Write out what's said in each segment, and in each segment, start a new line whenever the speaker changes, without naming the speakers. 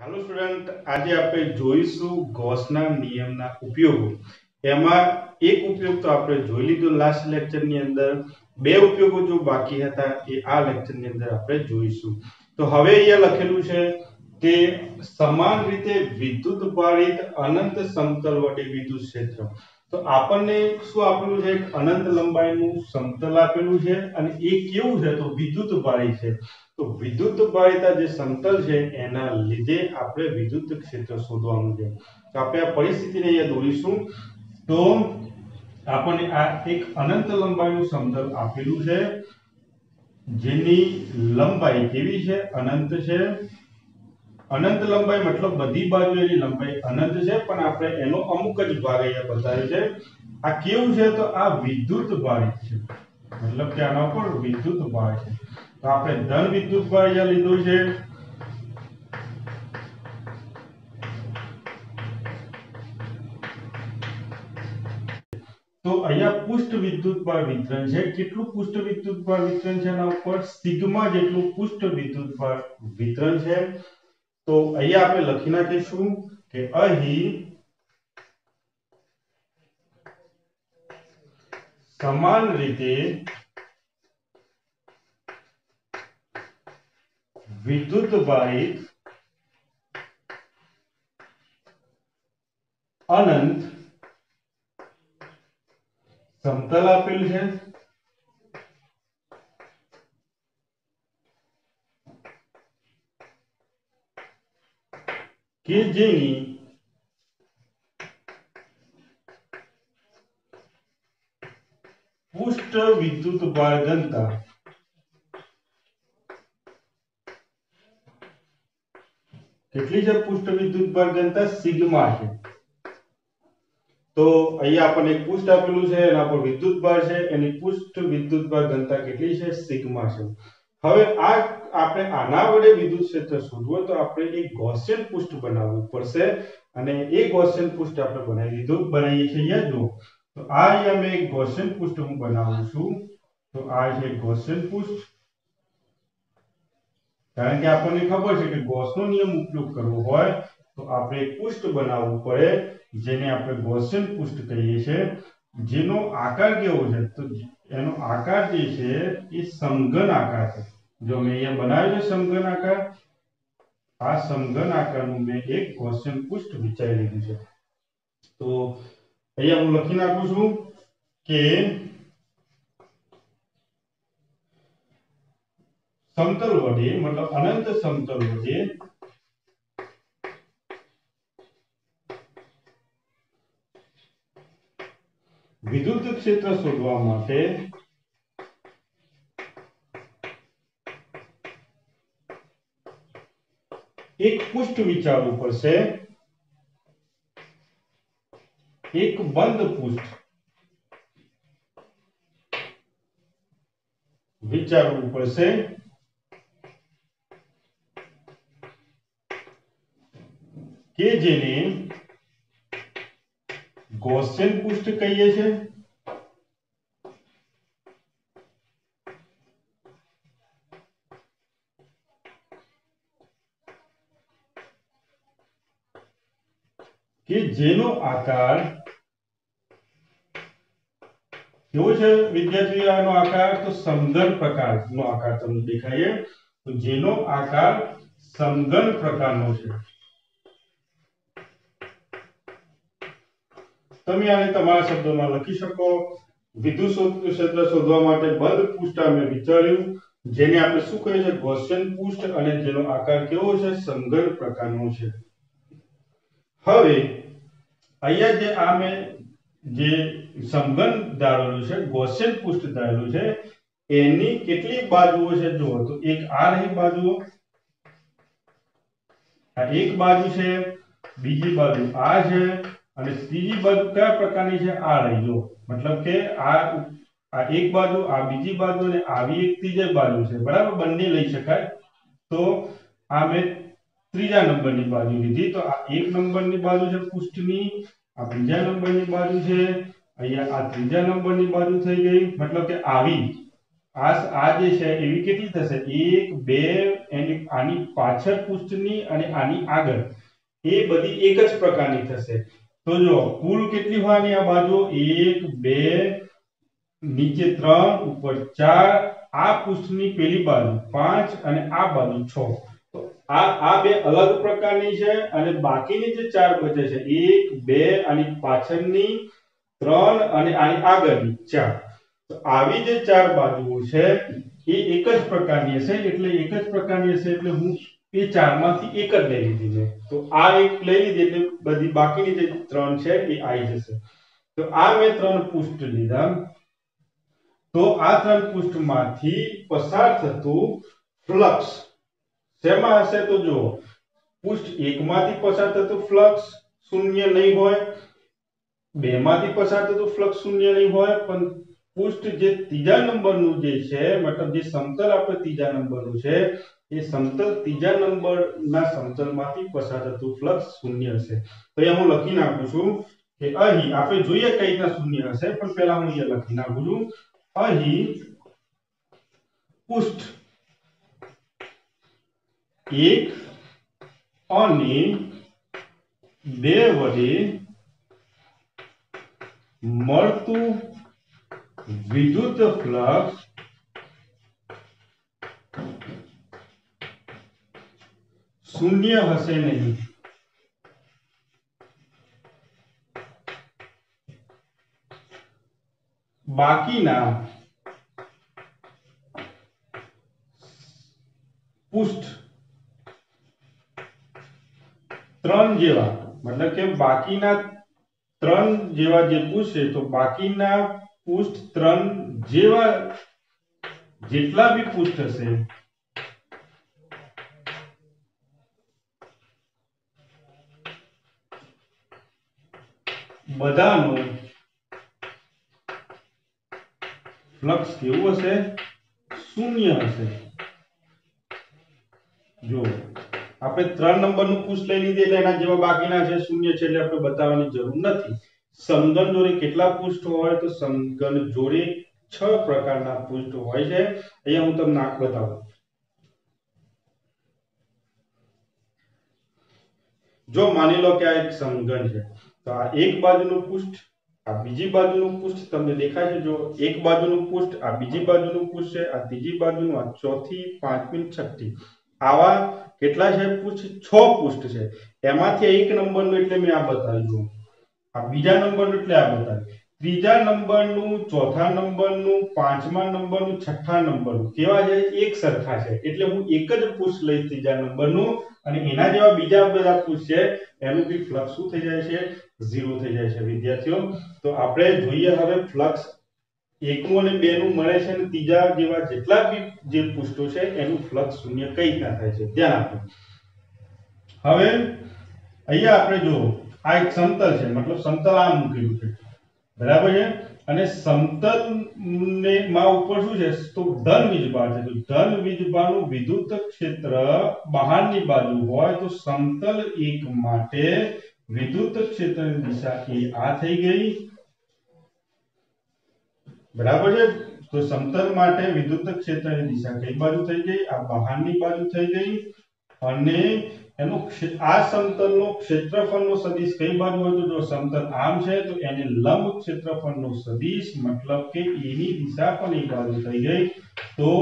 Hello student, आज आप જોઈશું ગૌસના નિયમના ઉપયોગો। એમાં એક ઉપયોગ તો આપણે જોઈ લીધો લાસ્ટ લેક્ચરની અંદર, બે ઉપયોગો જો બાકી હતા એ આ લેક્ચરની અંદર આપણે જોઈશું। તો હવે અહીંયા લખેલું છે કે સમાન રીતે વિદ્યુત ભારિત અનંત સમતલ વડે વિદ્યુત ક્ષેત્ર। તો આપણને શું આપેલું છે? એક અનંત લંબાઈનું સમતલ આપેલું છે અને એ કેવું છે? તો વિદ્યુત ભારિત છે। તો વિદ્યુત ભારિતા જે સમતલ છે એના લીધે આપણે વિદ્યુત ક્ષેત્ર શોધવાનું છે। તો આપણે આ પરિસ્થિતિને અહીંયા દોરીશું। તો આપણને આ એક અનંત લંબાઈનું સમતલ આપેલું છે જેની લંબાઈ કેવી છે? અનંત છે। અનંત લંબાઈ મતલબ બધી બાજુ એની લંબાઈ અનંત છે, પણ આપણે એનો અમુક જ ભાગ અહીંયા બતાવ્યો છે। આ કેવું છે? તો આ વિદ્યુત ભારિત છે, મતલબ કે આના પર વિદ્યુત ભાર છે। તો આપણે ધન વિદ્યુત ભાર અહીંયા લીધો છે। તો અહીંયા પૃષ્ઠ વિદ્યુત ભાર વિતરણ છે। કેટલું પૃષ્ઠ વિદ્યુત ભાર વિતરણ છે? એના ઉપર સિગ્મા જેટલું પૃષ્ઠ વિદ્યુત ભાર વિતરણ છે। તો અહીંયા આપણે લખી નાખીશું કે અહીં સમાન રીતે વિદ્યુત ભારિત અનંત સમતલ આપેલ છે કે જેની પૃષ્ઠ વિદ્યુત ભાર ઘનતા કેટલી છે? પૃષ્ઠ વિદ્યુત ભાર ઘનતા સિગ્મા છે। તો અહીંયા આપણને એક પૃષ્ઠ આપેલું છે, એના પર વિદ્યુત ભાર છે, એની પૃષ્ઠ વિદ્યુત ભાર ઘનતા કેટલી છે? સિગ્મા છે। હવે આ આપણે આના વડે વિદ્યુત ક્ષેત્ર શોધવું હોય તો આપણે એક ગૌસિયન પૃષ્ઠ બનાવવું પડશે અને એ ગૌસિયન પૃષ્ઠ આપણે બનાવીએ છીએ। અહીંયા જો, તો આ અહીંયા મેં એક ગૌસિયન પૃષ્ઠ હું બનાવું છું। તો આ છે ગૌસિયન પૃષ્ઠ, કારણ કે આપણને ખબર છે કે ગૌસનો નિયમ ઉપયોગ કરવો હોય તો આપણે એક પૃષ્ઠ બનાવવું પડે જેને આપણે ગૌસિયન પૃષ્ઠ કહીએ છીએ, જેનો આકાર કેવો છે? તો એનો આકાર જે છે એ સમઘન આકાર છે। જો મેં અહીંયા બનાવ્યો છે સમઘન આકાર, આ સમઘન આકારનું મેં એક ગૌસિયન પૃષ્ઠ વિચારી લીધું છે। તો અહીંયા હું લખી નાખું છું કે સમતલ વડે, મતલબ અનંત સમતલ વડે વિદ્યુત ક્ષેત્ર શોધવા માટે એક પૃષ્ઠ વિચારવું પડશે, એક બંધ પૃષ્ઠ વિચારવું પડશે કે જેને ગૌસિયન પૃષ્ઠ કહીએ છીએ। કે જેનો આકાર કેવો છે વિદ્યાર્થીઓ? આનો આકાર તો સમઘન પ્રકારનો આકાર તમને દેખાય છે। તો જેનો આકાર સમઘન પ્રકારનો છે। તમે આને તમારા શબ્દોમાં લખી શકો। વિદ્યુત ક્ષેત્ર શોધવા માટે બંધ પૃષ્ઠ અમે વિચાર્યું, જેને આપણે શું કહીએ છીએ? ગૌસિયન પૃષ્ઠ, અને જેનો આકાર કેવો છે? સમઘન પ્રકારનો છે। હવે અહીંયા જે આ મેં જે સમઘન ધારેલું છે, ગૌસિયન પૃષ્ઠ ધારેલું છે, એની કેટલી બાજુઓ છે? જુઓ તો એક આ રહી બાજુઓ, આ એક બાજુ છે, બીજી બાજુ આ છે, અને ત્રીજી બાજુ કયા પ્રકારની છે? આ રહી। જો મતલબ કે આ એક બાજુ, આ બીજી બાજુ અને આવી એક ત્રીજી બાજુ છે, બરાબર? બંને લઈ શકાય। તો આ મેં ત્રીજા નંબરની બાજુ લીધી। તો આ એક નંબરની બાજુ છે પૃષ્ઠની, આ બીજા નંબરની બાજુ છે, અહીંયા આ ત્રીજા નંબરની બાજુ થઈ ગઈ, મતલબ કે આવી આ જે છે એવી કેટલી થશે 1 2 એની આની પાછળ પૃષ્ઠની અને આની આગળ એ બધી એક જ પ્રકારની થશે તો જો કુલ કેટલી હોવાની આ બાજુ 1 2 નીચે 3 ઉપર 4 આ પૃષ્ઠની પેલી બાજુ 5 અને આ બાજુ 6 તો આ બે અલગ પ્રકારની છે અને બાકીની જે ચાર બચે છે 1 2 આની પાછળની 3 અને આની આગળની 4 તો આવી જે ચાર બાજુઓ છે એ એક જ પ્રકારની હશે એટલે એક જ પ્રકારની હશે એટલે હું એ ચારમાંથી એક જ લઈ લીધી મેં તો આ એક લઈ લીધી એટલે બધી બાકીની જે ત્રણ છે એ આવી જશે તો આ મેં ત્રણ પૃષ્ઠ લીધા તો આ ત્રણ પૃષ્ઠમાંથી પસાર થતું ફ્લક્સ શેમાં હશે તો જો પૃષ્ઠ 1 માંથી પસાર થતું ફ્લક્સ શૂન્ય નહીં હોય 2 માંથી પસાર થતું ફ્લક્સ શૂન્ય નહીં હોય પણ પૃષ્ઠ જે ત્રીજા નંબરનું જે છે મતલબ જે સમતલ આપણે ત્રીજા નંબરનું છે એ સમતલ ત્રીજા નંબરના સમતલમાંથી પસાર થતું ફ્લક્સ શૂન્ય હશે તો અહીંયા હું લખી નાખું છું કે અહીં આપણે જોઈએ કઈ રીતના શૂન્ય હશે પણ પહેલા હું અહીંયા લખી નાખું છું અહીં પૃષ્ઠ 1 અને 2 વડે મળતું વિદ્યુત ફ્લક્સ શૂન્ય હશે નહીં બાકીના પૃષ્ઠ 3 જેવા મતલબ કે બાકીના 3 જેવા જે પૃષ્ઠ છે તો બાકીના પૃષ્ઠ 3 જેવા જેટલા બી પૃષ્ઠ હશે બધાનો ફ્લક્સ કેવું હશે શૂન્ય હશે જો આપણે 3 નંબરનું પૃષ્ઠ લઈ લીધું એટલે એના જેવા બાકીના છે શૂન્ય છે એટલે આપણે બતાવવાની જરૂર નથી સમઘન જોડે કેટલા પૃષ્ઠ હોય તો સમઘન જોડે 6 પ્રકારના પૃષ્ઠ હોય છે અહીંયા હું તમને બતાવું જો માની લો કે આ એક સમઘન છે તો આ એક બાજુનું પૃષ્ઠ આ બીજી બાજુનું પૃષ્ઠ તમને દેખાય છે જો એક બાજુનું પૃષ્ઠ આ બીજી બાજુનું પૃષ્ઠ છે આ ત્રીજી બાજુનું આ ચોથી પાંચમી છઠ્ઠી આવા કેટલા છે પૃષ્ઠ 6 પૃષ્ઠ છે એમાંથી એક નંબરનું એટલે મેં આ બતાવ્યું આ બીજા નંબરનું એટલે આ બતાવ્યું ત્રીજા નંબરનું ચોથા નંબરનું પાંચમા નંબરનું છઠ્ઠા નંબરનું કેવા છે એક સરખા છે એટલે હું એક જ પૃષ્ઠ લઈશ ત્રીજા નંબરનું અને એના જેવા બીજા બધા પૃષ્ઠ છે એનું બી ફ્લક્સ શું થઈ જાય છે 0 થઈ જાય છે વિદ્યાર્થીઓ તો આપણે જોઈએ હવે ફ્લક્સ 1 અને 2 નું મળે છે અને ત્રીજા જેવા જેટલા બી જે પૃષ્ઠો છે એનું ફ્લક્સ શૂન્ય કઈ રીતના થાય છે ધ્યાન આપો હવે અહીંયા આપણે જો આ એક સમતલ છે મતલબ સમતલ આમ મૂકેલું છે બરાબર છે અને સમતલ ને માં ઉપર શું છે તો ધન વીજભાર છે તો ધન વીજભારનું વિદ્યુત ક્ષેત્ર બહારની બાજુ હોય તો સમતલ એક માટે વિદ્યુત ક્ષેત્રની દિશા એ આ થઈ ગઈ બરાબર છે તો સમતલ માટે વિદ્યુત ક્ષેત્રની દિશા કઈ બાજુ થઈ ગઈ આ બહારની બાજુ થઈ ગઈ અને એનો આ સમતલનો ક્ષેત્રફળનો સદિશ કઈ બાજુ હોય તો જો સમતલ આમ છે તો એને લંબ ક્ષેત્રફળનો સદિશ મતલબ કે એની દિશા પણ એક બાજુ થઈ ગઈ તો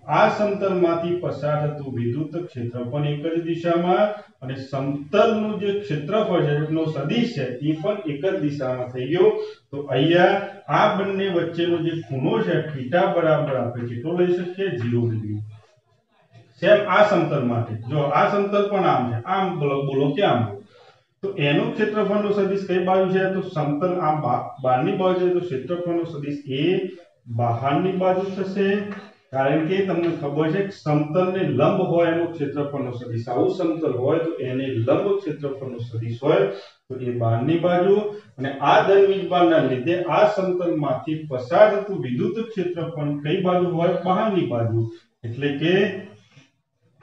આ સમતલમાંથી પસાર થતું વિદ્યુત ક્ષેત્રફળ એક જ દિશામાં અને સમતલનું જે ક્ષેત્રફળ છે એનો સદિશ છે એ પણ એક જ દિશામાં થઈ ગયો તો અહીંયા આ બંને વચ્ચેનો જે ખૂણો છે θ બરાબર આપણે કેટલો લઈ શકીએ 0 ડિગ્રી સેમ આ સમતલ માટે જો આ સમતલ પણ આમ છે આમ બોલો કે આમ તો એનું ક્ષેત્રફળનો સદિશ કઈ બાજુ છે તો સમતલ આમ બહારની બાજુ છે તો ક્ષેત્રફળનો સદિશ એ બહારની બાજુ થશે કારણ કે તમને ખબર છે કે સમતલને લંબ હોય એનો ક્ષેત્રફળનો સદિશ આવું સમતલ હોય તો એને લંબ ક્ષેત્રફળનો સદિશ હોય તો એ બહારની બાજુ અને આ ધન વીજભારના લીધે આ સમતલમાંથી પસાર થતું વિદ્યુત ક્ષેત્રફળ કઈ બાજુ હોય બહારની બાજુ એટલે કે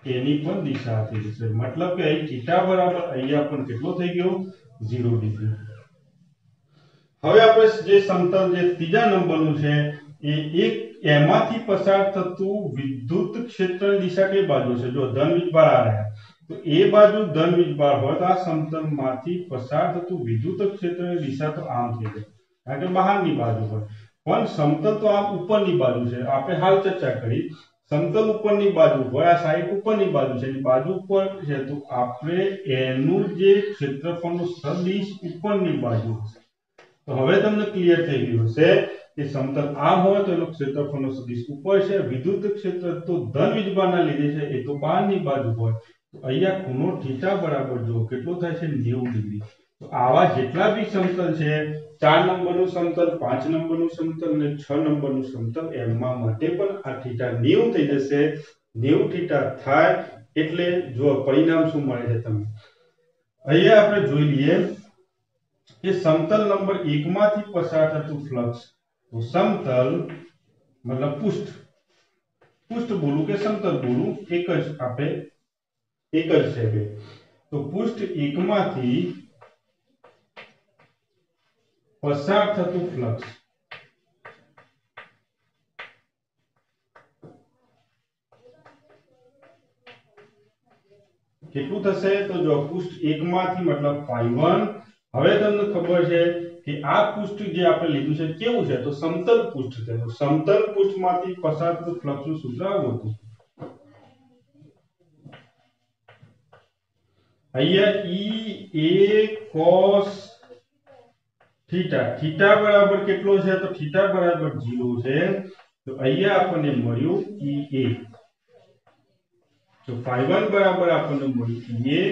એની પણ દિશા થઈ જશે મતલબ કે અહીં θ બરાબર અહીંયા પણ કેટલો થઈ ગયો 0 ડિગ્રી હવે આપણે જે સમતલ જે ત્રીજા નંબરનું છે એ એક એમાંથી પસાર થતું વિદ્યુત ક્ષેત્રની દિશા કઈ બાજુ છે? જો ધન વીજભાર આ રહ્યા, તો એ બાજુ ધન વીજભાર હોય તો આ સમતલમાંથી પસાર થતું વિદ્યુત ક્ષેત્રની દિશા તો આમ થઈ જાય, કારણ કે બહારની બાજુ હોય. પણ સમતલ તો આમ ઉપરની બાજુ છે. આપણે હાલ ચર્ચા કરી, સમતલ ઉપરની બાજુ હોય, આ સાઈડ ઉપરની બાજુ છે, એની બાજુ ઉપર છે, તો આપણે એનું જે ક્ષેત્રફળનું સદિશ ઉપરની બાજુ હશે. તો હવે તમને ક્લિયર થઈ ગયું હશે કે સમતલ આમ હોય તો એનો ક્ષેત્રફળનો સદિશ ઉપર છે, વિદ્યુત ક્ષેત્ર તો ધન વીજભારના લીધે છે, એ તો બહારની બાજુ હોય. તો અહીંયા ખૂણો થીટા બરાબર જો કેટલો થાય છે? 90 ડિગ્રી. તો આવા જેટલા બી સમતલ છે, 4 નંબરનું સમતલ, 5 નંબરનું સમતલ અને 6 નંબરનું સમતલ, એમાં માટે પણ આ થીટા 90 થઈ જશે. 90 થીટા થાય એટલે જો પરિણામ શું મળે છે તમને અહીંયા આપણે જોઈ લઈએ કે સમતલ નંબર 1 માંથી પસાર થતું ફ્લક્સ, તો સમતલ મતલબ પૃષ્ઠ બોલું કે સમતલ બોલું, એક જ છે બે. તો પૃષ્ઠ 1 માંથી પસાર થતું ફ્લક્સ કેટલું થશે? તો જો પૃષ્ઠ 1 માંથી મતલબ ϕ1. હવે તમને ખબર છે કે આ પૃષ્ઠ જે આપણે લીધું છે કેવું છે? તો સમતલ પૃષ્ઠ છે. તો સમતલ પૃષ્ઠમાંથી પસાર થતું ફ્લક્સનું સૂત્ર આવું હતું. અહીંયા E a cos theta, theta બરાબર કેટલો છે? તો થીટા બરાબર 0 છે. તો અહીંયા આપણને મળ્યું E a. તો ϕ1 બરાબર આપણને મળ્યું E a.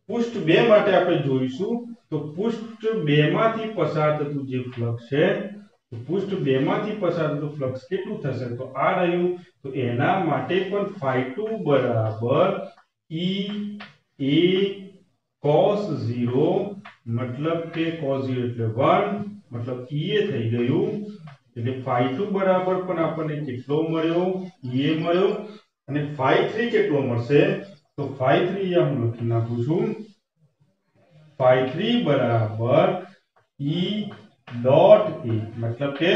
પૃષ્ઠ 2 માટે આપણે જોઈશું, તો પૃષ્ઠ 2 માંથી પસાર થતું જે ફ્લક્સ છે, તો પૃષ્ઠ 2 માંથી પસાર થતું ફ્લક્સ કેટલું થશે? તો આ રહ્યું. તો એના માટે પણ ϕ2 બરાબર E a cos 0, મતલબ કે cos 0 એટલે 1, મતલબ E a થઈ ગયું. એટલે ϕ2 બરાબર પણ આપણને કેટલો મળ્યો? E a મળ્યો. અને ϕ3 કેટલો મળશે? તો ϕ3 અહીંયા હું લખી નાખું છું. ϕ3 બરાબર E ડોટ a, મતલબ કે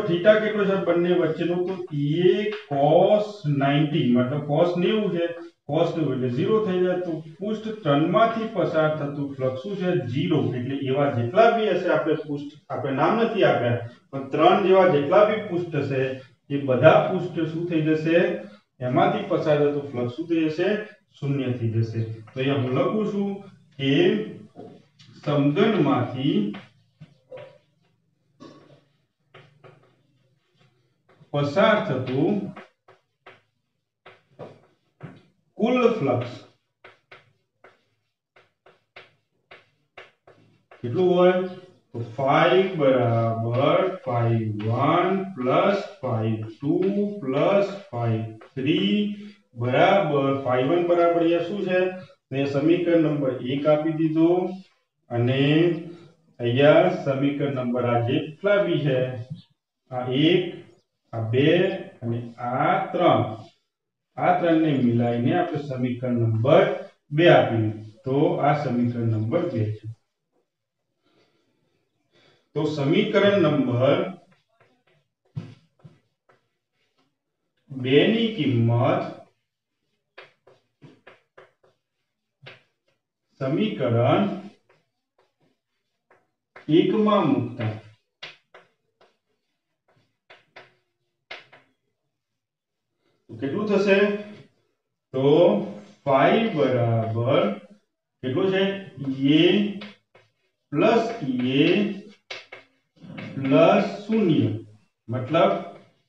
થીટા કેટલો છે બંને વચ્ચેનો? તો E a cos 90, મતલબ cos 90 છે, cos 90 એટલે 0 થઈ જાય. તો પૃષ્ઠ 3 માંથી પસાર થતું ફ્લક્સ શું છે? 0. એટલે એવા જેટલા બી હશે, આપણે નામ નથી આપ્યા, પણ 3 જેવા જેટલા બી પૃષ્ઠ હશે, એ બધા પૃષ્ઠ શું થઈ જશે? એમાંથી પસાર થતું ફ્લક્સ શું થઈ જશે? શૂન્ય થઈ જશે. તો અહીંયા હું લખું છું કે સમઘનમાંથી પસાર થતું કુલ ફ્લક્સ કેટલું હોય? તો ϕ બરાબર ϕ1 પ્લસ ϕ2 પ્લસ ϕ3 બરાબર ϕ1 બરાબર અહીંયા શું છે? તો સમીકરણ નંબર 1 આપી દીધો, અને અહીંયા સમીકરણ નંબર આ જેટલા બી છે, આ 1, આ 2 અને આ 3, આ ત્રણને મિલાઈને આપણે સમીકરણ નંબર 2 આપ્યું. તો આ સમીકરણ નંબર 2 છે. તો સમીકરણ નંબર 2 ની કિંમત સમીકરણ 1 માં મૂકતા કેટલું થશે? તો ϕ બરાબર કેટલું છે? E a plus E a plus 0, મતલબ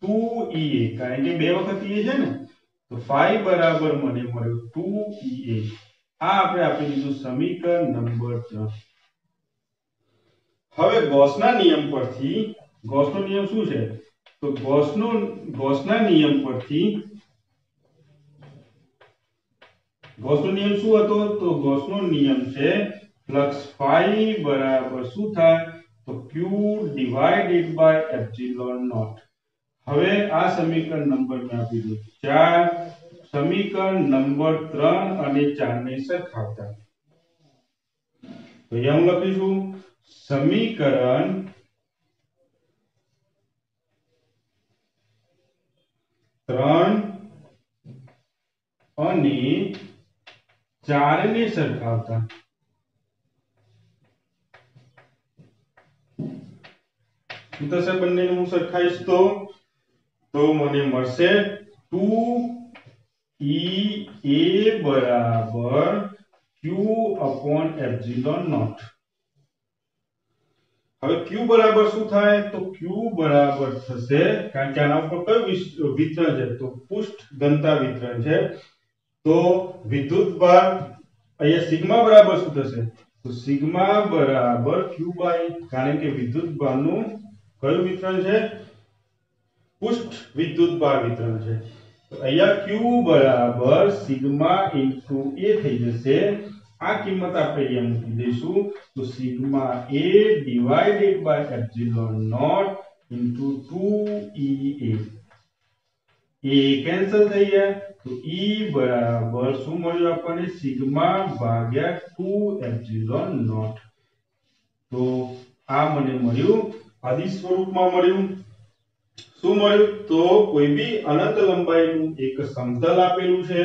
2E a, કારણ કે બે વખત E a છે ને. તો ϕ બરાબર મને મળ્યો 2E a. આ આપણે આપી દીધું સમીકરણ નંબર 3. હવે ગૌસના નિયમ પરથી, ગૌસનો નિયમ શું છે? તો ગૌસના નિયમ પરથી, ગૌસનો નિયમ શું હતો? તો ગૌસનો નિયમ છે ફ્લક્સ ϕ બરાબર શું થાય? તો q divided by epsilon naught. હવે આ સમીકરણ નંબર મેં આપી દીધો 4. સમીકરણ નંબર 3 અને 4 ને સરખાવતા, તો અહીંયા હું લખીશું સમીકરણ 3 અને 4 ને સરખાવતા શું થશે? બંનેને હું સરખાઈશ તો મને મળશે 2EA બરાબર Q/ε0। હવે Q બરાબર શું થાય? તો Q બરાબર થશે, કારણ કે આના ઉપર કયું વિતરણ છે? તો પૃષ્ઠ ઘનતા વિતરણ છે। તો વિદ્યુતભાર અહીંયા સિગ્મા બરાબર શું થશે? તો સિગ્મા બરાબર Q/E, કારણ કે વિદ્યુતભારનું કયું વિતરણ છે? પૃષ્ઠ વિદ્યુતભાર વિતરણ છે। તો અહીંયા Q બરાબર સિગ્મા ઇન્ટુ A થઈ જશે। આ કિંમત આપણે અહીંયા મૂકી દઈશું, તો sigma A divided by epsilon naught into 2EA। એ કેન્સલ થઈ ગયા, તો E બરાબર શું મળ્યું આપણને? સિગ્મા ભાગ્યા 2 એપ્સિલોન નોટ। તો આ મને મળ્યું અદિશ સ્વરૂપમાં મળ્યું। શું મળ્યું? તો કોઈ બી અનંત લંબાઈનું એક સમતલ આપેલું છે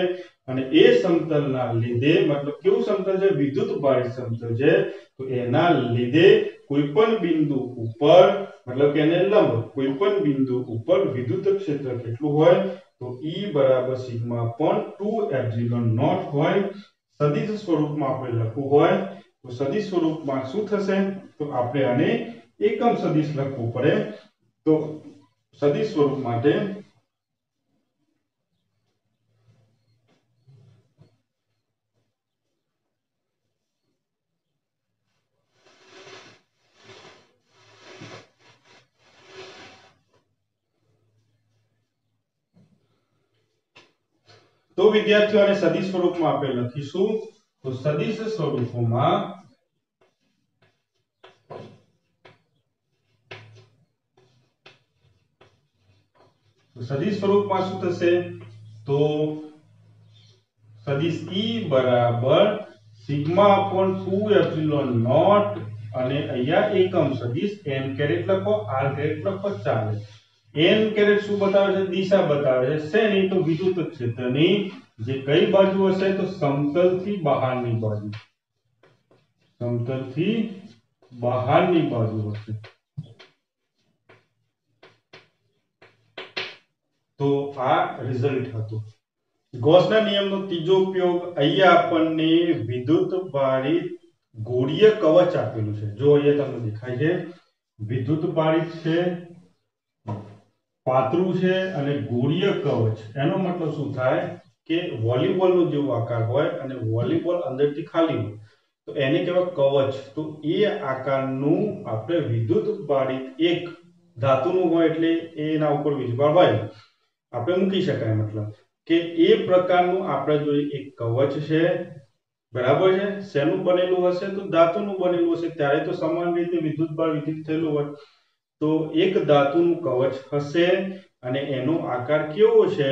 અને એ સમતલના લીધે, મતલબ કેવું સમતલ છે? વિદ્યુતભારિત સમતલ છે। તો એના લીધે કોઈ પણ બિંદુ ઉપર, મતલબ કે એને લંબ કોઈ પણ બિંદુ ઉપર વિદ્યુત ક્ષેત્ર કેટલું હોય? તો E બરાબર સિગ્મા પણ 2 એપ્સિલોન નોટ હોય। સદિશ સ્વરૂપમાં આપણે લખવું હોય તો સદિશ સ્વરૂપમાં શું થશે? તો આપણે આને એકમ સદિશ લખવું પડે। તો સદિશ સ્વરૂપ માટે તો વિદ્યાર્થીઓને સદિશ સ્વરૂપમાં આપણે લખીશું, તો સદિશ સ્વરૂપમાં શું થશે? તો સદિશ E બરાબર સિગ્મા અપોન 2 એપ્સિલોન નોટ, અને અહીંયા એકમ સદિશ n કેરેટ લખો, r કેરેટ લખો, ચાલે। n કેરેટ શું બતાવે છે? દિશા બતાવે છે। શેની? તો વિદ્યુત ક્ષેત્રની। જે કઈ બાજુ હશે? તો સમતલથી બહારની બાજુ, સમતલથી બહારની બાજુ હશે। તો આ રિઝલ્ટ હતું। ગૌસના નિયમનો ત્રીજો ઉપયોગ, અહીંયા આપણને વિદ્યુતભારિત ગોળીય કવચ આપેલું છે। જો અહીંયા તમને દેખાય છે વિદ્યુતભારિત છે, પાતળું છે અને ગોળીય કવચ। એનો મતલબ શું થાય કે વોલીબોલનો જેવો આકાર હોય અને વોલીબોલ અંદરથી ખાલી હોય તો એને કહેવાય કવચ। તો એ આકારનું આપણે વિદ્યુતભારિત એક ધાતુનું હોય એટલે એના ઉપર વીજભાર હોય આપણે મૂકી શકાય। મતલબ કે એ પ્રકારનું આપણે જો એક કવચ છે, બરાબર છે, શેનું બનેલું હશે? તો ધાતુનું બનેલું હશે। ત્યારે તો સમાન રીતે વિદ્યુતભાર વિતરિત થયેલું હોય। તો એક ધાતુનું કવચ હશે અને એનો આકાર કેવો છે?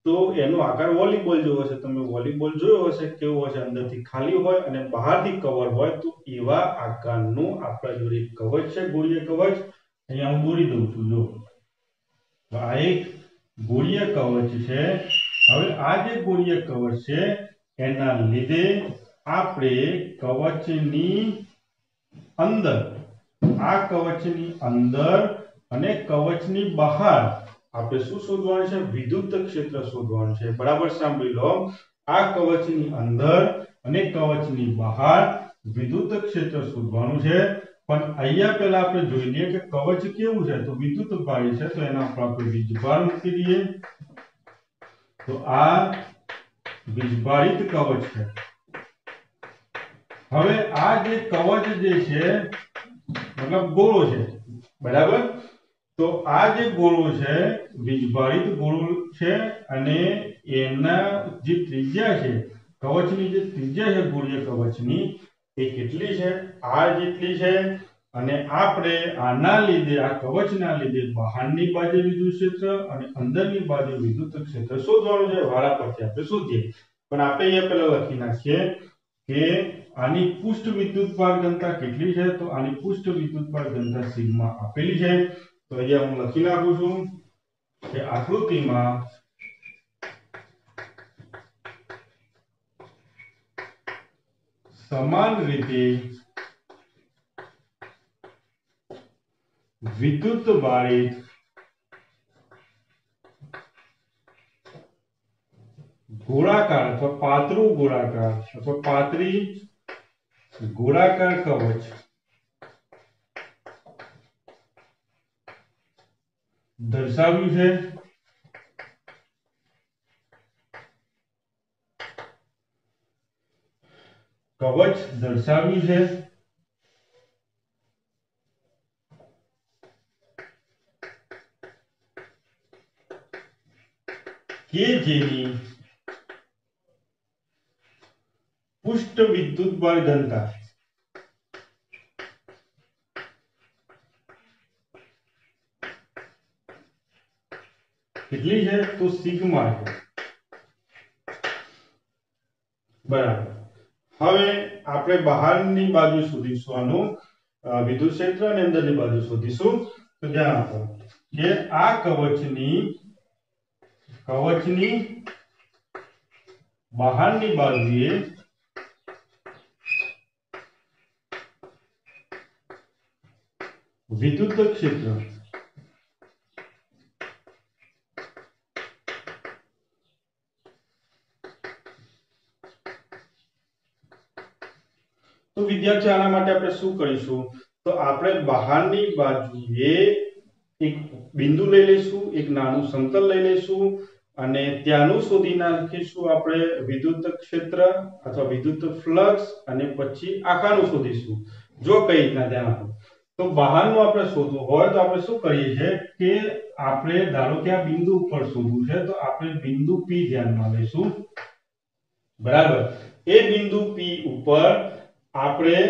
તો એનો આકાર વોલીબોલ જેવો છે। તમે વોલીબોલ જોયો હશે કેવો હશે? અંદરથી ખાલી હોય અને બહારથી કવર હોય। તો એવા આકારનું આપણા જોડે કવચ છે, ગોળીય કવચ। અહીંયા હું દોરી દઉં છું, જો આ એક ગોળીય કવચ છે। હવે આ જે ગોળીય કવચ છે એના લીધે આપણે કવચની અંદર, આ કવચની અંદર અને કવચની બહાર આપણે શું શોધવાનું છે? વિદ્યુત ક્ષેત્ર શોધવાનું છે। બરાબર સાંભળી લો, આ કવચની અંદર અને કવચની બહાર વિદ્યુત ક્ષેત્ર શોધવાનું છે। પણ અહીંયા પહેલા આપણે જોઈ લઈએ કે કવચ કેવું છે? તો વિદ્યુતભારી છે, તો એના ઉપર આપણે વીજભાર મૂકી દઈએ। તો આ વીજભારિત કવચ છે। હવે આ જે કવચ જે છે મતલબ ગોળો છે, બરાબર? તો આ જે ગોળો છે વીજભારિત ગોળો છે અને એના જે ત્રિજ્યા છે, કવચની જે ત્રિજ્યા છે ગોળીય કવચની, એ કેટલી છે? r જેટલી છે। અને આપણે આના લીધે, આ કવચના લીધે બહારની બાજુ વિદ્યુત ક્ષેત્ર અને અંદરની બાજુ વિદ્યુત ક્ષેત્ર શોધવાનું છે। વારા પરથી આપણે શોધીએ, પણ આપણે અહીંયા પહેલા લખી નાખીએ કે આની પૃષ્ઠ વિદ્યુતભાર ઘનતા કેટલી છે? તો આની પૃષ્ઠ વિદ્યુતભાર ઘનતા સિગ્મા આપેલી છે। તો અહીંયા હું લખી નાખું છું કે આકૃતિમાં સમાન રીતે વિદ્યુત બારિત ગોળાકાર અથવા પાતળું ગોળાકાર અથવા પાતળી ગોળાકાર કવચ દર્શાવ્યું છે. કવચ દર્શાવ્યું છે કે જેની પુષ્ટ વિદ્યુત બળ ઘનતા કેટલી છે? તો સિગ્મા છે. બરાબર. હવે આપણે બહારની બાજુ શોધીશું આનું વિદ્યુત ક્ષેત્ર અને અંદરની બાજુ શોધીશું. તો ધ્યાન આપો કે આ કવચની બહારની બાજુએ વિદ્યુત ક્ષેત્ર તો વિદ્યાર્થીઓ આના માટે આપણે શું કરીશું? તો આપણે બહારની બાજુએ એક બિંદુ લઈ લઈશું, એક નાનું સમતલ લઈ લઈશું અને ત્યાંનું શોધી નાખીશું આપણે વિદ્યુત ક્ષેત્ર અથવા વિદ્યુત ફ્લક્સ અને પછી આખાનું શોધીશું. જો કઈ રીતના ધ્યાન આપો તો બહારનું આપણે શોધવું હોય તો આપણે શું કરીએ છીએ કે આપણે ધારો કે આ બિંદુ ઉપર શોધવું છે તો આપણે બિંદુ P ધ્યાનમાં લઈશું. બરાબર. એ બિંદુ P ઉપર આપણે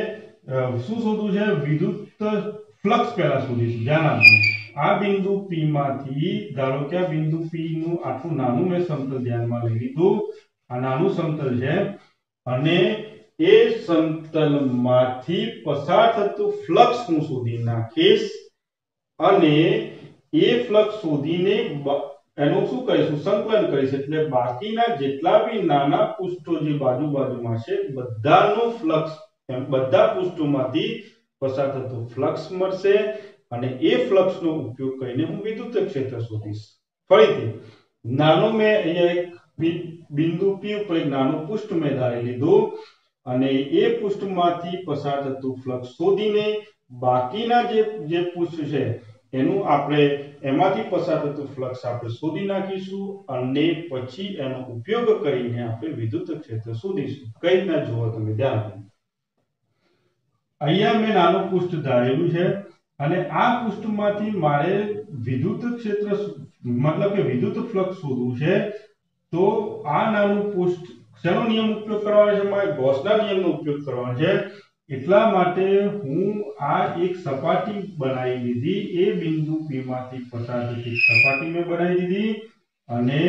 શું શોધવું છે? વિદ્યુત ફ્લક્સ પહેલા શોધીશું. ધ્યાન આપજો. આ બિંદુ P માંથી ધારો કે આ બિંદુ P નું આટલું નાનું મેં સમતલ ધ્યાનમાં લઈ લીધું. આ નાનું સમતલ છે અને એ સમતલમાંથી પસાર થતું ફ્લક્સ હું શોધી નાખીશ અને એ ફ્લક્સ શોધીને એનું શું કરીશું? સંકલન કરીશ. એટલે બાકીના જેટલા બી નાના પૃષ્ઠો જે બાજુમાં છે બધાનું ફ્લક્સ બધા પૃષ્ઠોમાંથી પસાર થતું ફ્લક્સ મળશે અને એ ફ્લક્સનો ઉપયોગ કરીને હું વિદ્યુત ક્ષેત્ર શોધીશ. ફરીથી નાનો મેં અહીંયા એક બિંદુ P ઉપર એક નાનું પૃષ્ઠ મેં ધારી લીધું અને એ પૃષ્ઠમાંથી પસાર થતું ફ્લક્સ શોધીને બાકીના જે પૃષ્ઠ છે એનું આપણે એમાંથી પસાર થતું ફ્લક્સ આપણે શોધી નાખીશું અને પછી એનો ઉપયોગ કરીને આપણે વિદ્યુત ક્ષેત્ર શોધીશું. કઈ રીતના જુઓ તમે ધ્યાન આપો. અહીંયા મેં નાનું પૃષ્ઠ ધારેલું છે અને આ પૃષ્ઠમાંથી મારે વિદ્યુત ક્ષેત્ર મતલબ કે વિદ્યુત ફ્લક્સ શોધવું છે. તો આ નાનું પૃષ્ઠ શેનો નિયમ ઉપયોગ કરવાનો છે? મારે ગૌસના નિયમનો ઉપયોગ કરવાનો છે. એટલા માટે હું આ એક સપાટી બનાવી લીધી. એ બિંદુ P માંથી પસાર થતી સપાટી મેં બનાવી દીધી અને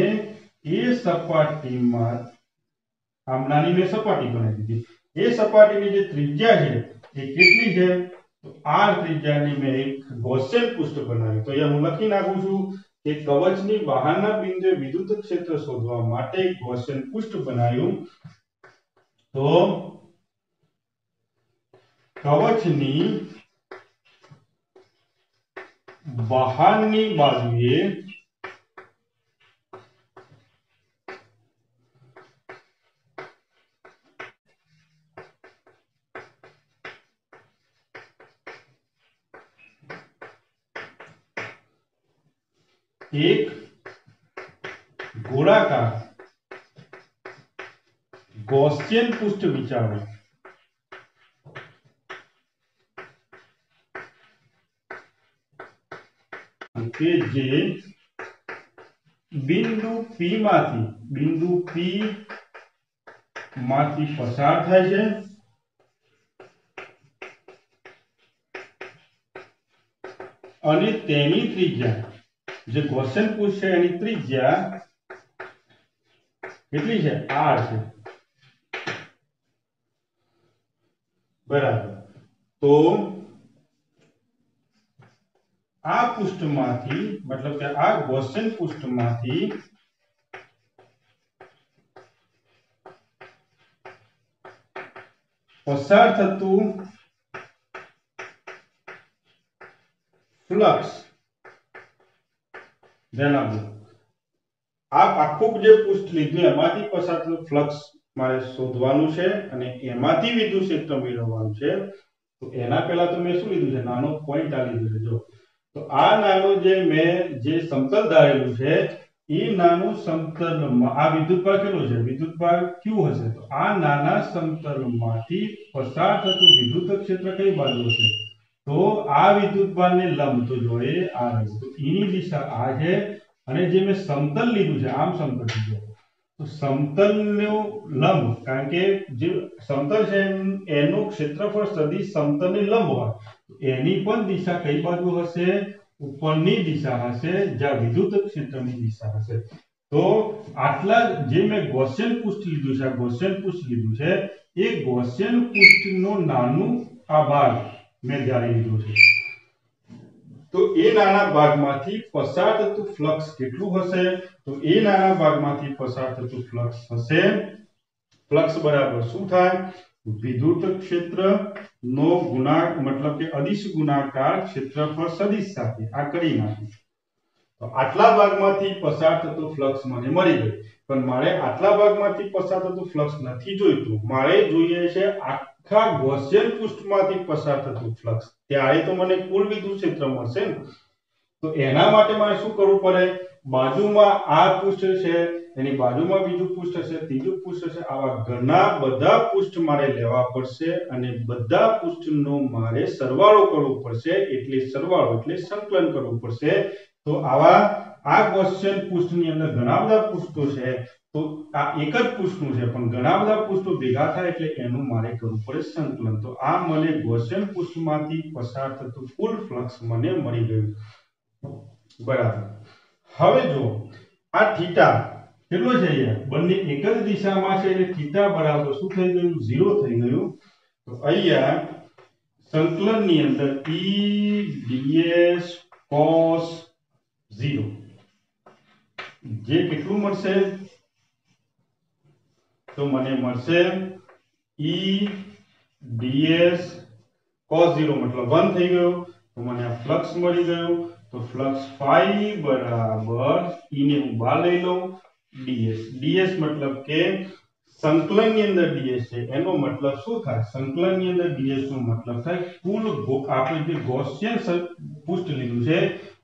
એ સપાટીમાં આમ નાની મેં સપાટી બનાવી દીધી. એ સપાટીની જે ત્રિજ્યા છે એ કેટલી છે? તો r ત્રિજ્યાની મેં એક ગૌસિયન પૃષ્ઠ બનાવ્યું. તો અહીંયા હું લખી નાખું છું કે કવચની બહારના બિંદુએ વિદ્યુત ક્ષેત્ર શોધવા માટે એક ગૌસિયન પૃષ્ઠ બનાવ્યું. તો કવચની બહારની બાજુએ એક ગોળાકાર ગૌસિયન પૃષ્ઠ વિચારો. કે જે બિંદુ P માંથી પસાર થાય છે અને તેની ત્રિજ્યા જે ગૌસિયન પૃષ્ઠ છે એની ત્રિજ્યા કેટલી છે? r છે. બરાબર. તો આ પૃષ્ઠમાંથી મતલબ કે આ ગૌસિયન પૃષ્ઠમાંથી પસાર થતું ફ્લક્સ ધ્યાન આપજો આ આખું જે પૃષ્ઠ લીધું એમાંથી પસાર થતું ફ્લક્સ મારે શોધવાનું છે અને એમાંથી વિદ્યુત ક્ષેત્ર મેળવવાનું છે તો એના પહેલા તો મેં શું લીધું છે નાનો પોઈન્ટ આ લીધું છે જો તો આ નાનો જે મેં જે સમતલ ધારેલું છે એ નાનું સમતલમાં આ વિદ્યુતભાર કેટલો છે વિદ્યુતભાર q હશે તો આ નાના સમતલમાંથી પસાર થતું વિદ્યુત ક્ષેત્ર કઈ બાજુ હશે તો આ વિદ્યુતભારને લંબ તો જોઈએ આ રહ્યું તો એની દિશા આ છે અને જે મેં સમતલ લીધું છે આમ સમતલ લીધું તો સમતલનું લંબ કારણ કે જે સમતલ છે એનું ક્ષેત્રફળ સદિશ સમતલને લંબ હોય એની પણ દિશા કઈ બાજુ હશે ઉપરની દિશા હશે જ્યાં વિદ્યુત ક્ષેત્રની દિશા હશે તો આટલા જે મેં ગૌસિયન પૃષ્ઠ લીધું છે આ ગૌસિયન પૃષ્ઠ લીધું છે એ ગૌસિયન પૃષ્ઠનો નાનું આ ભાગ મેં ધારી લીધું છે તો એ નાના ભાગમાંથી પસાર થતું ફ્લક્સ કેટલું હશે તો એ નાના ભાગમાંથી પસાર થતું ફ્લક્સ હશે ફ્લક્સ બરાબર શું થાય વિદ્યુત ક્ષેત્ર નો ગુણાકાર મતલબ કે અદિશ ગુણાકાર ક્ષેત્રફળ સદિશ સાથે આ કરી નાખી તો આટલા ભાગમાંથી પસાર થતું ફ્લક્સ મને મળી ગયું પણ મારે આટલા ભાગમાંથી પસાર થતું ફ્લક્સ નથી જોઈતું મારે જોઈએ છે આખા ગૌસિયન પૃષ્ઠમાંથી પસાર થતું ફ્લક્સ ત્યારે તો મને કુલ વિદ્યુત ક્ષેત્ર મળશે ને તો એના માટે મારે શું કરવું પડે બાજુમાં આ પૃષ્ઠ છે એની બાજુમાં બીજું પૃષ્ઠ છે ત્રીજું પૃષ્ઠ છે આવા ઘણા બધા પૃષ્ઠ મારે લેવા પડશે અને બધા પૃષ્ઠનો મારે સરવાળો કરવો પડશે એટલે સરવાળો એટલે સંકલન કરવું પડશે તો આવા આ ગૌસિયન પૃષ્ઠની અંદર ઘણા બધા પૃષ્ઠો છે તો આ એક જ પૃષ્ઠનું છે પણ ઘણા બધા પૃષ્ઠો ભેગા થાય એટલે એનું મારે કરવું પડે સંકલન તો આ મને ગૌસિયન પૃષ્ઠમાંથી પસાર થતું કુલ ફ્લક્સ મને મળી ગયું બરાબર હવે જો આ થીટા કેટલો છે અહીંયા બંને એક જ દિશામાં છે એટલે થીટા બરાબર શું થઈ ગયું 0 થઈ ગયું તો અહીંયા સંકલનની અંદર e ds cos 0 જે કેટલું મળશે તો મને મળશે e ds cos 0 મતલબ 1 થઈ ગયો તો મને આ ફ્લક્સ મળી ગયું તો ફ્લક્સ phi બરાબર e ને હું બહાર લઈ લઉં ds મતલબ કે સંકલનની અંદર ds છે એનો મતલબ શું થાય સંકલનની અંદર ds નો મતલબ થાય કુલ આપણે જે ગૌસિયન પૃષ્ઠ લીધું છે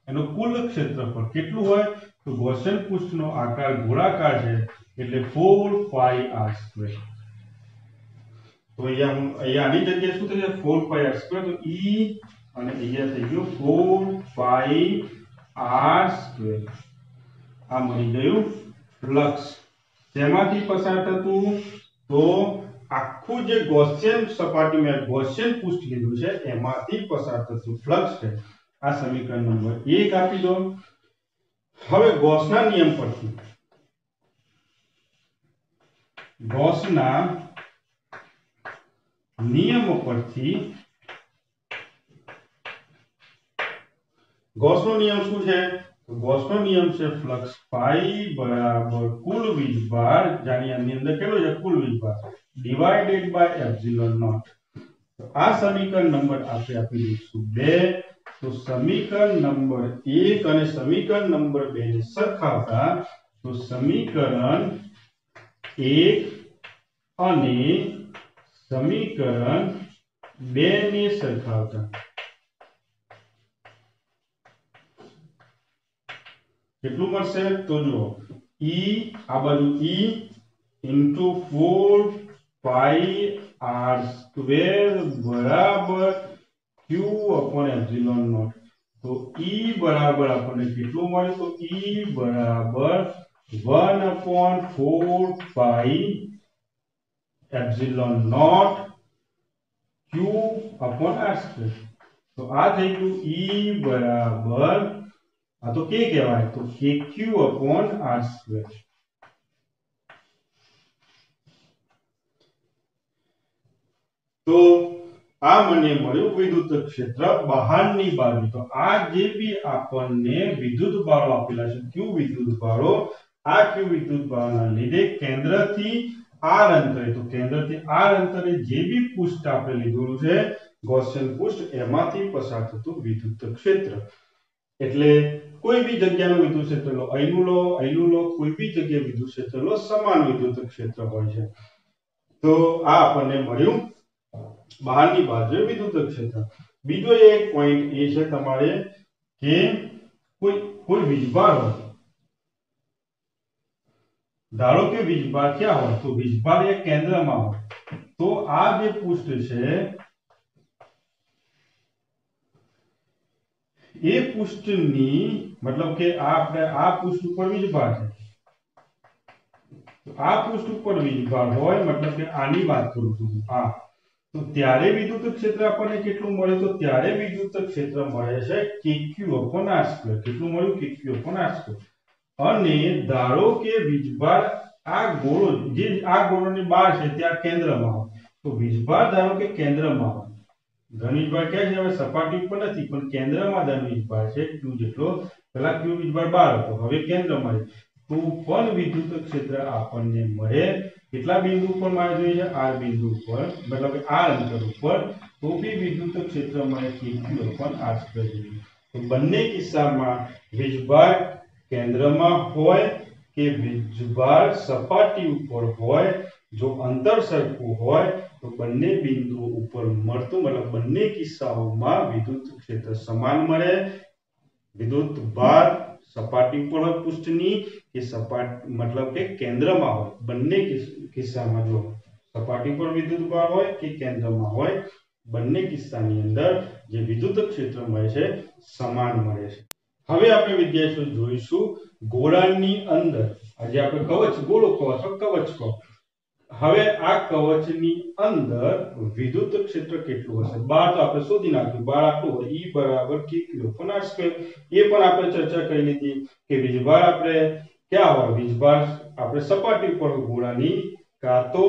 એનો કુલ ક્ષેત્રફળ કેટલું હોય તો ગૌસિયન પૃષ્ઠનો આકાર ગોળાકાર છે એટલે 4 pi r² તો અહીંયા આની જગ્યાએ શું થશે 4 pi r² તો e અને અહીંયા થઈ ગયું 4 pi r² આ મળી ગયું ફ્લક્સ તેમાંથી પસાર થતું તો આખું જે ગૌસિયન સપાટી મેં ગૌસિયન પૃષ્ઠ લીધું છે એમાંથી પસાર થતું ફ્લક્સ છે આ સમીકરણ નંબર 1 આપી દો હવે ગૌસના નિયમ પરથી ગૌસના નિયમ પરથી ગૌસનો નિયમ શું છે ગૌસનો નિયમ છે ફ્લક્સ phi બરાબર કુલ વીજભાર જાની આની અંદર કેટલો છે કુલ વીજભાર ડિવાઇડેડ બાય એપ્સિલોન નોટ તો આ સમીકરણ નંબર આપણે આપી દઈશું 2 તો સમીકરણ નંબર 1 અને સમીકરણ નંબર 2 ને સરખાવતા તો સમીકરણ 1 અને સમીકરણ 2 ને સરખાવતા કેટલું મળશે તો જો e આ બાજુ e * 4 pi r² બરાબર q / એપ્સિલોન નોટ તો e બરાબર આપણને કેટલું મળ્યું તો e બરાબર 1/4 pi epsilon not q / r² તો આ થઈ ગયું e બરાબર આ તો કે કહેવાય તો kq / r². તો આ મને મળ્યું વિદ્યુત ક્ષેત્ર બહારની બાજુ તો આ જે બી આપણને વિદ્યુત બાળો આપેલા છે q વિદ્યુત બાળો આ q વિદ્યુત બાળોના લીધે કેન્દ્રથી આર અંતરે, તો કેન્દ્રથી આર અંતરે જે બી પૃષ્ઠ આપણે લીધેલું છે ગૌસિયન પૃષ્ઠ, એમાંથી પસાર થતું વિદ્યુત ક્ષેત્ર. એટલે કોઈ બી જગ્યાનું વિદ્યુત ક્ષેત્ર લો, અહીંનું લો, કોઈ બી જગ્યાએ વિદ્યુત ક્ષેત્ર લો, સમાન વિદ્યુત ક્ષેત્ર હોય છે. તો આ આપણને મળ્યું બહારની બાજુએ વિદ્યુત ક્ષેત્ર. બીજો એક પોઈન્ટ એ છે તમારે કે કોઈ વીજભાર હોય, ધારો કે વીજભાર ક્યાં હોય, તો વીજભાર એ કેન્દ્રમાં હોય, તો આ જે પૃષ્ઠ છે એ પૃષ્ઠની મતલબ કે આપણે આ પૃષ્ઠ ઉપર વીજભાર છે, તો આ પૃષ્ઠ ઉપર વીજભાર હોય મતલબ કે આની વાત કરું છું આ, તો ત્યારે વિદ્યુત ક્ષેત્ર આપણને કેટલું મળે, તો ત્યારે વિદ્યુત ક્ષેત્ર મળે છે kq/r². કેટલું મળ્યું? kq/r². અને ધારો કે વીજભાર આ ગોળો, જે આ ગોળોની બહાર છે ત્યાં કેન્દ્રમાં હોય, તો વીજભાર ધારો કે કેન્દ્રમાં હોય, ધન વીજભાર ક્યાં છે? હવે સપાટી ઉપર નથી પણ કેન્દ્રમાં ધન વીજભાર છે q જેટલો. પેલા q વીજભાર બહાર હતો, હવે કેન્દ્રમાં છે, તો પણ વિદ્યુત ક્ષેત્ર આપણને મળે. કેટલા બિંદુ ઉપર મળે જોઈએ? r બિંદુ ઉપર, મતલબ કે r અંતર ઉપર, તો બી વિદ્યુત ક્ષેત્ર મળે kq/r². તો બંને કિસ્સામાં વીજભાર કેન્દ્રમાં હોય કે વીજભાર સપાટી ઉપર હોય, જો અંતર સરખું હોય તો બંને બિંદુઓ ઉપર મળતું, મતલબ બંને કિસ્સાઓમાં વિદ્યુત ક્ષેત્ર સમાન મળે. વિદ્યુત ભાર સપાટી ઉપર હોય પૃષ્ઠની કે મતલબ કે કેન્દ્રમાં હોય, બંને કિસ્સામાં જો સપાટી પર વિદ્યુત ભાર હોય કે કેન્દ્રમાં હોય, બંને કિસ્સાની અંદર જે વિદ્યુત ક્ષેત્ર મળે છે સમાન મળે છે. હવે આપણે વિદ્યાર્થીઓ જોઈશું ગોળાની અંદર, આજે આપણે કવચ, ગોળો કહો અથવા કવચ કહો, હવે આ કવચની અંદર વિદ્યુત ક્ષેત્ર કેટલું હશે? બહાર તો આપણે શોધી નાખ્યું, બહાર આટલું હોય, E = kq/r². એ પણ આપણે ચર્ચા કરી લીધી કે વીજભાર આપણે ક્યાં હોય, વીજભાર આપણે સપાટી ઉપર ગોળાની કાં તો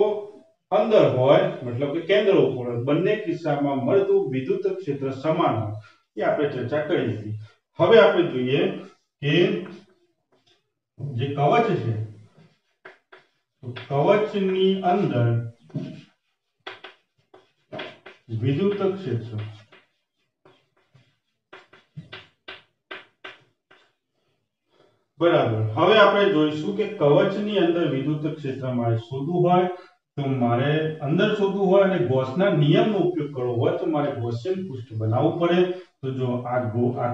અંદર હોય મતલબ કે કેન્દ્ર ઉપર હોય, બંને કિસ્સામાં મળતું વિદ્યુત ક્ષેત્ર સમાન હોય, એ આપણે ચર્ચા કરી લીધી. હવે આપણે જોઈએ કે જે કવચ છે, તો કવચની અંદર વિદ્યુત ક્ષેત્ર બરાબર. હવે આપણે જોઈશું કે કવચની અંદર વિદ્યુત ક્ષેત્ર મારે શોધવું હોય તો મારે અંદર શોધવું હોય અને ગૌસના નિયમનો ઉપયોગ કરવો હોય તો મારે ગૌસિયન પૃષ્ઠ બનાવવું પડે. તો જો આ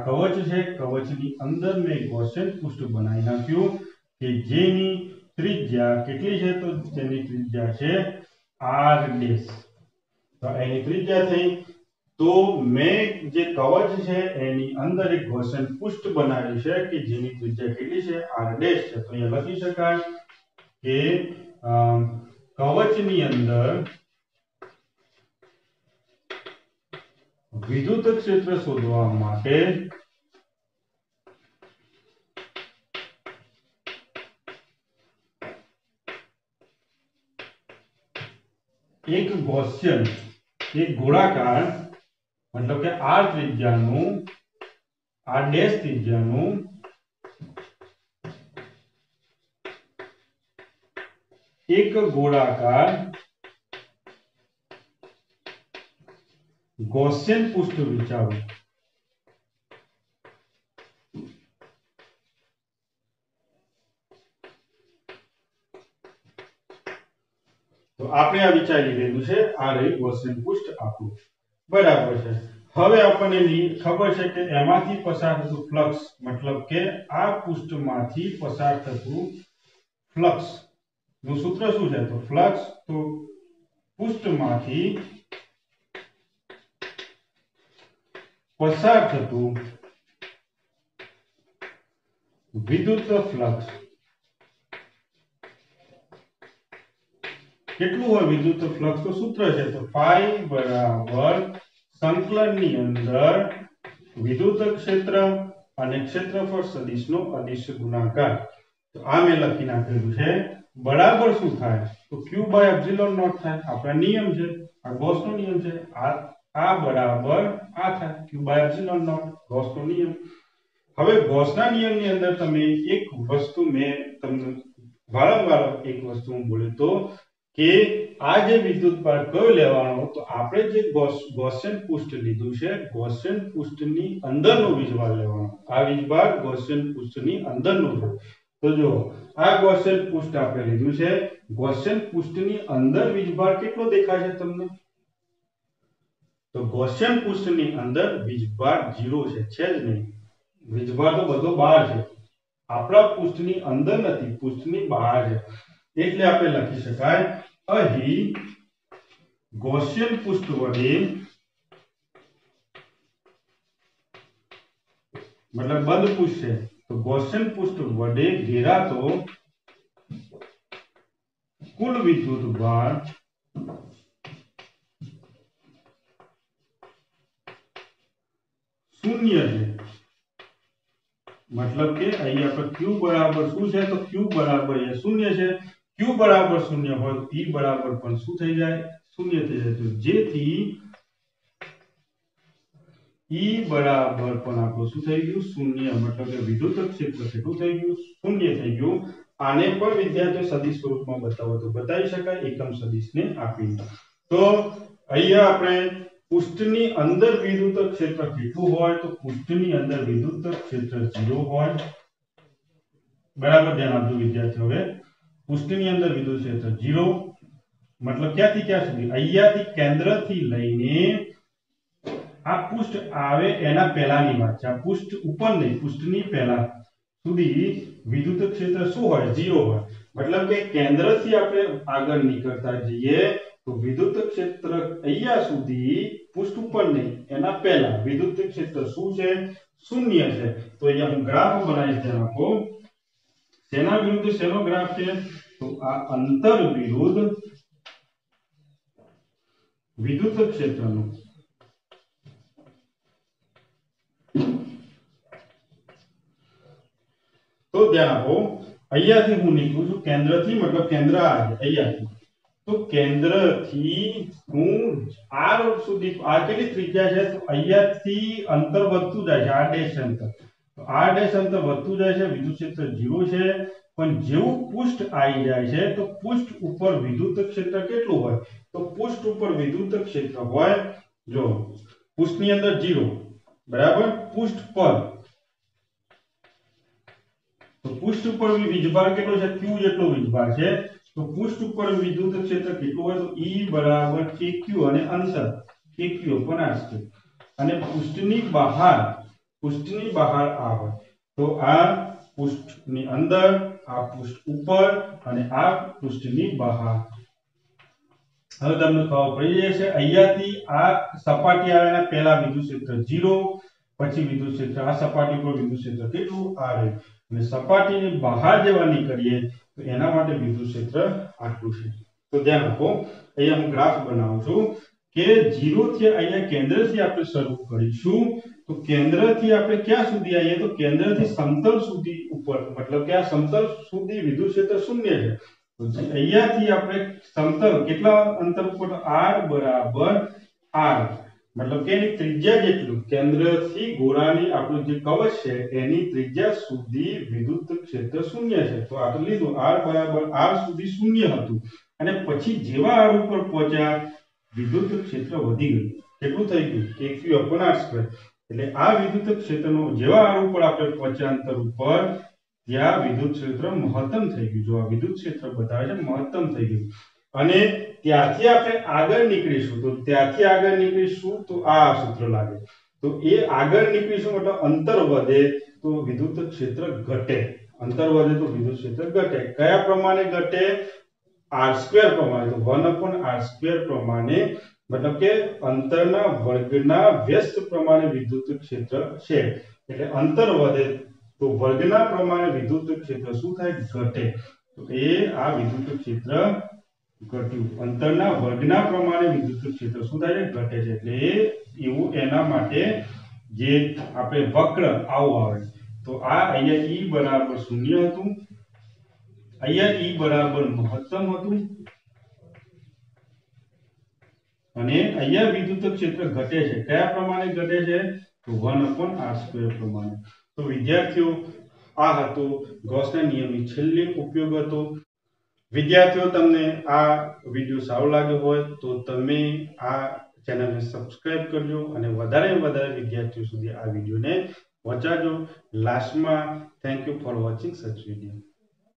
કવચ છે, કવચની અંદર મેં ગૌસિયન પૃષ્ઠ બનાવી નાખ્યું કે જેની ત્રિજ્યા કેટલી છે? તો તેની ત્રિજ્યા છે r'. તો એની ત્રિજ્યા થઈ, તો મેં જે કવચ છે એની અંદર એક ગૌસિયન પૃષ્ઠ બનાવ્યું છે કે જેની ત્રિજ્યા કેટલી છે? r' છે. તો અહીંયા લખી શકાય કે કવચની અંદર વિદ્યુત ક્ષેત્ર શોધવા માટે એક ગૌસિયન, એક ગોળાકાર મતલબ કે r ત્રિજ્યાનું, r' ત્રિજ્યાનું એક ગોળાકાર ગૌસિયન પૃષ્ઠ વિચારો. તો આપણે આ વિચારી લીધું છે, આ રહી ગૌસિયન પૃષ્ઠ આપણું, બરાબર છે. હવે આપણને ખબર છે કે એમાંથી પસાર થતું ફ્લક્સ, મતલબ કે આ પૃષ્ઠમાંથી પસાર થતું ફ્લક્સ નું સૂત્ર શું છે? તો ફ્લક્સ, તો પૃષ્ઠમાંથી પસાર થતું વિદ્યુત ફ્લક્સ કેટલું હોય? વિદ્યુત ફ્લક્સ તો સૂત્ર છે, તો phi = સંકલનની અંદર વિદ્યુત ક્ષેત્ર અને ક્ષેત્રફળ સદિશનો અદિશ ગુણાકાર. તો આ મેં લખી નાખેલું છે, બરાબર શું થાય? તો q/ε0 થાય. આપણા નિયમ છે, આ ગૌસનો નિયમ છે, આ બરાબર આ થાય, q/ε0, ગૌસનો નિયમ. હવે ગૌસના નિયમની અંદર તમે એક વસ્તુ, મેં તમને વારંવાર એક વસ્તુ હું બોલ્યો તો કે આ જે વિદ્યુતભાર કયો લેવાનો, તો આપણે જે ગૌસિયન પૃષ્ઠ લીધું છે, ગૌસિયન પૃષ્ઠની અંદરનો વીજભાર લેવાનો. આ વીજભાર ગૌસિયન પૃષ્ઠની અંદરનો છે. તો જો આ ગૌસિયન પૃષ્ઠ આપણે લીધું છે, ગૌસિયન પૃષ્ઠની અંદર વીજભાર કેટલો દેખાય છે તમને? તો ગૌસિયન પૃષ્ઠની અંદર વીજભાર 0 છે જ નહીં. વીજભાર તો બધો બહાર છે, આપણા પૃષ્ઠની અંદર નથી, પૃષ્ઠની બહાર છે. એટલે આપણે લખી શકાય અહીં ગૌસિયન પૃષ્ઠ વડે, મતલબ બંધ પૃષ્ઠ છે, તો ગૌસિયન પૃષ્ઠ વડે ઘેરાતો કુલ વિદ્યુતભાર શૂન્ય છે. मतलब કે અહીં આપણે q બરાબર શું છે? તો q બરાબર એ શૂન્ય છે. q બરાબર શૂન્ય હોય તો E બરાબર પણ શું થઈ જાય? શૂન્ય થઈ જાય. તો જેથી E બરાબર પણ આપણું શું થઈ ગયું? શૂન્ય. મતલબ કે વિદ્યુત ક્ષેત્ર કેટલું થઈ ગયું? શૂન્ય થઈ ગયું. આને પણ વિદ્યાર્થીઓ સદિશ સ્વરૂપમાં બતાવો તો બતાવી શકાય એકમ સદિશને આપીને. તો અહીંયા આપણે પૃષ્ઠની અંદર વિદ્યુત ક્ષેત્ર કેટલું હોય? તો પૃષ્ઠની અંદર વિદ્યુત ક્ષેત્ર 0 હોય. બરાબર, ધ્યાન આપજો વિદ્યાર્થીઓ. હવે પૃષ્ઠની અંદર વિદ્યુત ક્ષેત્ર 0, મતલબ ક્યાંથી ક્યાં સુધી? અહીંયાથી કેન્દ્રથી લઈને આ પૃષ્ઠ આવે એના પહેલાની વાત છે. આ પૃષ્ઠ ઉપર નહીં, પૃષ્ઠની પહેલા સુધી વિદ્યુત ક્ષેત્ર શું હોય? 0 હોય. મતલબ કે કેન્દ્રથી આપણે આગળ નીકળતા જઈએ તો વિદ્યુત ક્ષેત્ર અહીંયા સુધી, પૃષ્ઠ ઉપર નહીં એના પહેલા વિદ્યુત ક્ષેત્ર શું છે? શૂન્ય છે. તો અહીંયા હું ગ્રાફ બનાવીશ, ધ્યાન આપો. શેના વિરુદ્ધ શેનો ગ્રાફ છે? તો આ અંતર વિરુદ્ધ વિદ્યુત ક્ષેત્રનો. તો ધ્યાન આપો, અહીંયાથી હું નીકળું છું કેન્દ્રથી, મતલબ કેન્દ્ર આ છે અહીંયાથી. તો કેન્દ્રથી હું r સુધી, આ કેટલી ત્રિજ્યા છે? તો અહીંયાથી અંતર વધતું જાય છે, r ડેશ અંતર. તો r ડેશ અંતર વધતું જાય છે, વિદ્યુત ક્ષેત્ર 0 છે. પણ જેવું પૃષ્ઠ આવી જાય છે તો પૃષ્ઠ ઉપર વિદ્યુત ક્ષેત્ર કેટલું હોય? તો પૃષ્ઠ ઉપર વિદ્યુત ક્ષેત્ર હોય, જો પૃષ્ઠની અંદર 0, બરાબર, પૃષ્ઠ પર, તો પૃષ્ઠ ઉપર વીજભાર કેટલો છે? q જેટલો વીજભાર છે. તો પૃષ્ઠ ઉપર વિદ્યુત ક્ષેત્ર કેટલું હોય? તો E બરાબર kq અને અંતર kq પણ આવશે. અને પૃષ્ઠની બહાર આ હોય તો આ પૃષ્ઠની અંદર, આ પૃષ્ઠ ઉપર અને આ પૃષ્ઠની બહાર. હવે તમને ખબર પડી જશે, અહીંયાથી આ સપાટી આવેના પહેલા વિદ્યુત ક્ષેત્ર 0, પછી વિદ્યુત ક્ષેત્ર આ સપાટી પર વિદ્યુત ક્ષેત્ર કેટલું? આવે. અને સપાટીની બહાર જેવા નીકળીએ તો એના માટે વિદ્યુત ક્ષેત્ર આટલું છે. તો ધ્યાન આપો, અહીંયા હું ગ્રાફ બનાવું છું કે 0 થી અહીંયા કેન્દ્રથી આપણે શરૂ કરીશું. તો કેન્દ્રથી આપણે ક્યાં સુધી આવીએ? તો કેન્દ્રથી સમતલ સુધી ઉપર, મતલબ કે આ સમતલ સુધી વિદ્યુત ક્ષેત્ર શૂન્ય છે. તો અહીંયાથી આપણે સમતલ કેટલા અંતર ઉપર? r બરાબર r, મતલબ કે એની ત્રિજ્યા જેટલું, કેન્દ્રથી ગોળાની આપણું જે કવચ છે એની ત્રિજ્યા સુધી વિદ્યુત ક્ષેત્ર શૂન્ય છે. તો આ તો લીધું, r બરાબર r સુધી શૂન્ય હતું. અને પછી જેવા r ઉપર પહોંચ્યા વિદ્યુત ક્ષેત્ર વધી ગયું. કેટલું થઈ ગયું? kq/r². એટલે આ વિદ્યુત ક્ષેત્રનો જેવા r ઉપર આપણે પહોંચ્યા અંતર ઉપર, ત્યાં વિદ્યુત ક્ષેત્ર મહત્તમ થઈ ગયું. જો આ વિદ્યુત ક્ષેત્ર બતાવે છે મહત્તમ થઈ ગયું. અને ત્યાંથી આપણે આગળ નીકળીશું, તો ત્યાંથી આગળ નીકળીશું તો આ સૂત્ર લાગે. તો એ આગળ નીકળીશું મતલબ અંતર વધે તો વિદ્યુત ક્ષેત્ર ઘટે. અંતર વધે તો વિદ્યુત ક્ષેત્ર ઘટે. કયા પ્રમાણે ઘટે? r² પ્રમાણે. તો 1/r² પ્રમાણે, મતલબ કે અંતરના વર્ગના વ્યસ્ત પ્રમાણે વિદ્યુત ક્ષેત્ર છે. એટલે અંતર વધે તો વર્ગના પ્રમાણે વિદ્યુત ક્ષેત્ર શું થાય? ઘટે. તો એ આ વિદ્યુત ક્ષેત્ર ઘટ્યું. અંતરના વર્ગના પ્રમાણે વિદ્યુત ક્ષેત્ર શું થાય છે? ઘટે છે. એટલે એવું એના માટે જે આપણે વક્ર આવું આવે. તો આ અહીંયા E બરાબર 0 હતું, અહીંયા E બરાબર મહત્તમ હતું, અને અહીંયા વિદ્યુત ક્ષેત્ર ઘટે છે. કયા પ્રમાણે ઘટે છે? તો 1/r² પ્રમાણે. તો વિદ્યાર્થીઓ, આ હતો ગૌસના નિયમની છેલ્લો ઉપયોગ હતો. વિદ્યાર્થીઓ, તમને આ વિડીયો સારો લાગ્યો હોય તો તમે આ ચેનલને સબસ્ક્રાઇબ કરજો અને વધારે વિદ્યાર્થીઓ સુધી આ વિડીયોને પહોંચાડજો. લાસ્ટમાં thank you for watching such video.